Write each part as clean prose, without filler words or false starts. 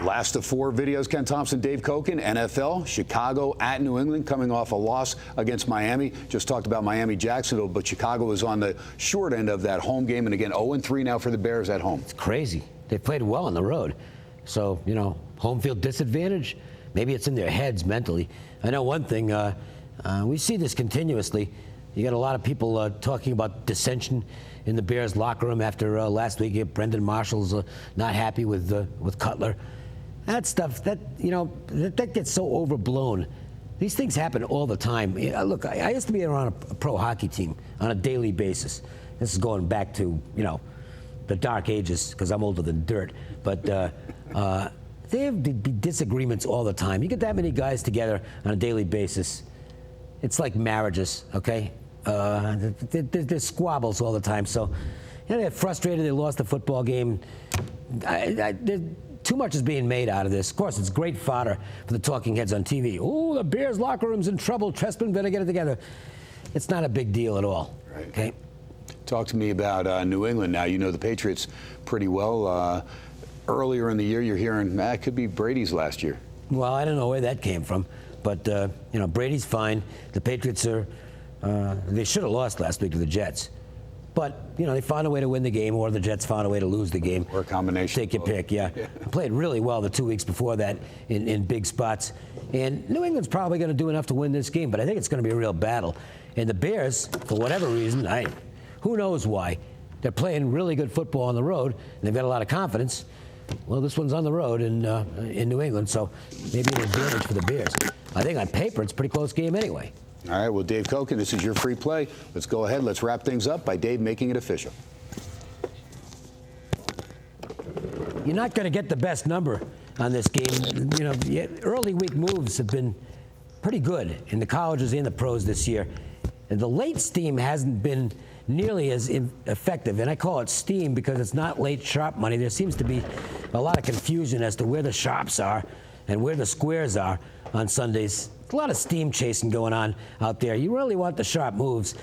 Last of four videos, Ken Thomson, Dave Cokin, NFL, Chicago at New England, coming off a loss against Miami. Just talked about Miami-Jacksonville, but Chicago was on the short end of that home game. And again, 0-3 now for the Bears at home. It's crazy. They played well on the road. So, home field disadvantage, maybe it's in their heads mentally. I know one thing, we see this continuously. You got a lot of people talking about dissension in the Bears locker room after last week. Brendan Marshall's not happy with Cutler. That stuff, that gets so overblown. These things happen all the time. Look, I used to be around a pro hockey team on a daily basis. This is going back to, the dark ages, because I'm older than dirt. But there have disagreements all the time. You get that many guys together on a daily basis, it's like marriages, okay? There's squabbles all the time. So, they're frustrated. They lost the football game. Too much is being made out of this. Of course, it's great fodder for the talking heads on TV. Oh, the Bears locker room's in trouble. Trestman better get it together. It's not a big deal at all. Right. Okay. Talk to me about New England now. You know the Patriots pretty well. Earlier in the year, you're hearing it could be Brady's last year. Well, I don't know where that came from, but Brady's fine. The Patriots are. They should have lost last week to the Jets. But, they found a way to win the game, or the Jets found a way to lose the game. Or a combination. Take your pick, yeah. Played really well the 2 weeks before that in big spots. And New England's probably going to do enough to win this game, but I think it's going to be a real battle. And the Bears, for whatever reason, who knows why, they're playing really good football on the road, and they've got a lot of confidence. Well, this one's on the road in New England, so maybe an advantage for the Bears. I think on paper, it's a pretty close game anyway. All right, well, Dave Cokin, this is your free play. Let's go ahead. Let's wrap things up by Dave making it official. You're not going to get the best number on this game. Early week moves have been pretty good in the colleges and the pros this year. And the late steam hasn't been nearly as effective. And I call it steam because it's not late sharp money. There seems to be a lot of confusion as to where the sharps are and where the squares are on Sundays. A lot of steam chasing going on out there. You really want the sharp moves.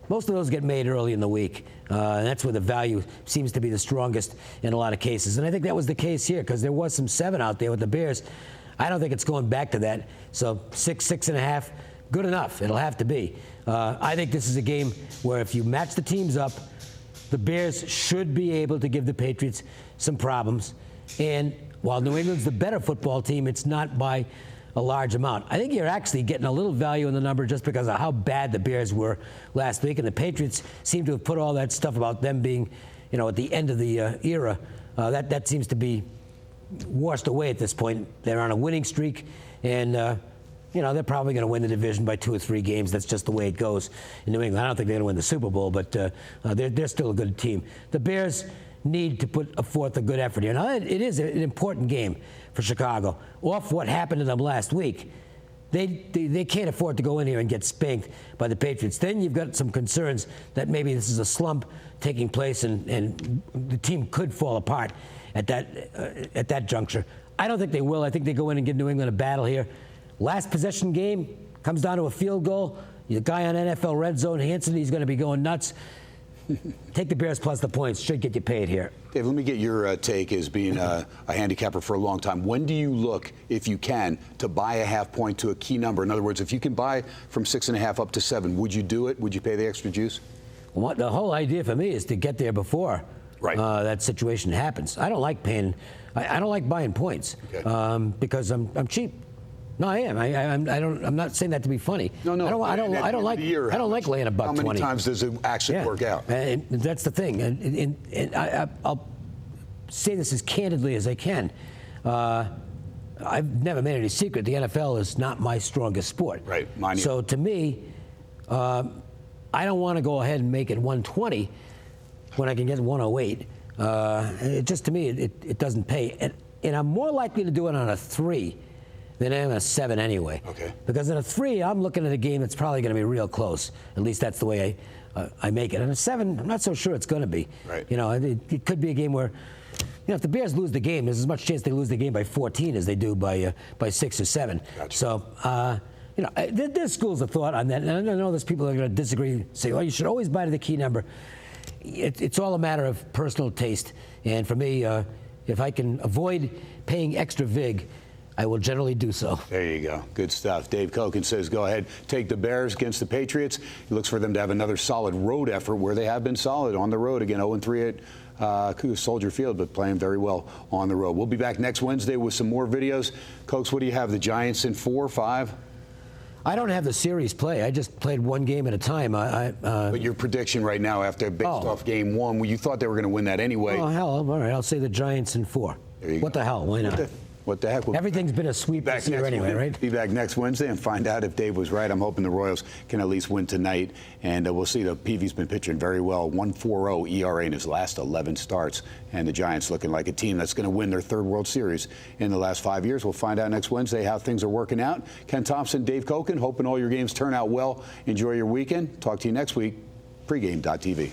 Most of those get made early in the week. And that's where the value seems to be the strongest in a lot of cases. And I think that was the case here because there was some 7 out there with the Bears. I don't think it's going back to that. So 6.5, good enough. It'll have to be. I think this is a game where if you match the teams up, the Bears should be able to give the Patriots some problems. And while New England's the better football team, it's not by a large amount. I think you're actually getting a little value in the number just because of how bad the Bears were last week. And the Patriots seem to have put all that stuff about them being, at the end of the era. That seems to be washed away at this point. They're on a winning streak, and they're probably going to win the division by 2 or 3 games. That's just the way it goes in New England. I don't think they're going to win the Super Bowl, but they're still a good team. The Bears need to put forth a good effort here. Now, it is an important game for Chicago. Off what happened to them last week, they can't afford to go in here and get spanked by the Patriots. Then you've got some concerns that maybe this is a slump taking place and the team could fall apart at that juncture. I don't think they will. I think they go in and give New England a battle here. Last possession game comes down to a field goal. The guy on NFL Red Zone, Hanson, he's going to be going nuts. Take the Bears plus the points. Should get you paid here. Dave, let me get your take as being a handicapper for a long time. When do you look, if you can, to buy a half point to a key number? In other words, if you can buy from 6.5 up to 7, would you do it? Would you pay the extra juice? Well, the whole idea for me is to get there before that situation happens. I don't like paying. I don't like buying points because I'm cheap. No, I am. I'm not saying that to be funny. No. I don't like laying $1.20. How many times does it actually work out? And that's the thing. And I'll say this as candidly as I can. I've never made any secret. The NFL is not my strongest sport. Right. Mine either. So to me, I don't want to go ahead and make it 120 when I can get 108. To me, it doesn't pay. And I'm more likely to do it on a 3 than I am a 7 anyway. Okay. Because in a 3, I'm looking at a game that's probably going to be real close. At least that's the way I make it. And a 7, I'm not so sure it's going to be. Right. It could be a game where, if the Bears lose the game, there's as much chance they lose the game by 14 as they do by 6 or 7. Gotcha. So, there's schools of thought on that. And I know there's people that are going to disagree, say, you should always buy to the key number. it's all a matter of personal taste. And for me, if I can avoid paying extra vig, I will generally do so. There you go. Good stuff. Dave Cokin says go ahead, take the Bears against the Patriots. He looks for them to have another solid road effort where they have been solid on the road. Again, 0-3 at Soldier Field, but playing very well on the road. We'll be back next Wednesday with some more videos. Cokes, what do you have? The Giants in 4, 5? I don't have the series play. I just played one game at a time. But your prediction right now, after based off game 1, well, you thought they were going to win that anyway. Oh, hell, all right. I'll say the Giants in 4. What the hell? Why not? What the heck? Everything's been a sweep this year anyway, right? Be back next Wednesday and find out if Dave was right. I'm hoping the Royals can at least win tonight. And we'll see. The Peavy's been pitching very well. 1.40 ERA in his last 11 starts. And the Giants looking like a team that's going to win their 3rd World Series in the last 5 years. We'll find out next Wednesday how things are working out. Ken Thomson, Dave Cokin, hoping all your games turn out well. Enjoy your weekend. Talk to you next week. Pregame.tv.